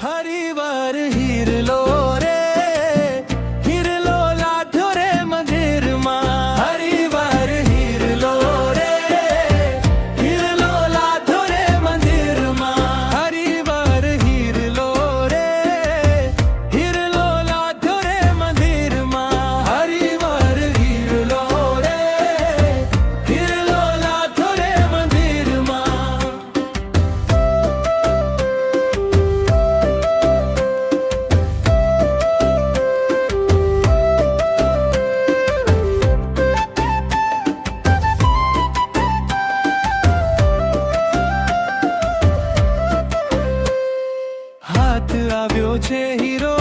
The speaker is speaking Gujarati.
હરિવાર હીરલો રે હીરલો લાધો રે મંદિરમાં હરિવાર હીરલો રે હીરલો લાધો રે મંદિરમાં હરિવાર હીરલો રે હીરલો લાધો રે મંદિરમાં હરિવાર હીરલો રે હીરલો લાધો રે મંદિરમાં હાથ આવ્યો છે હીરો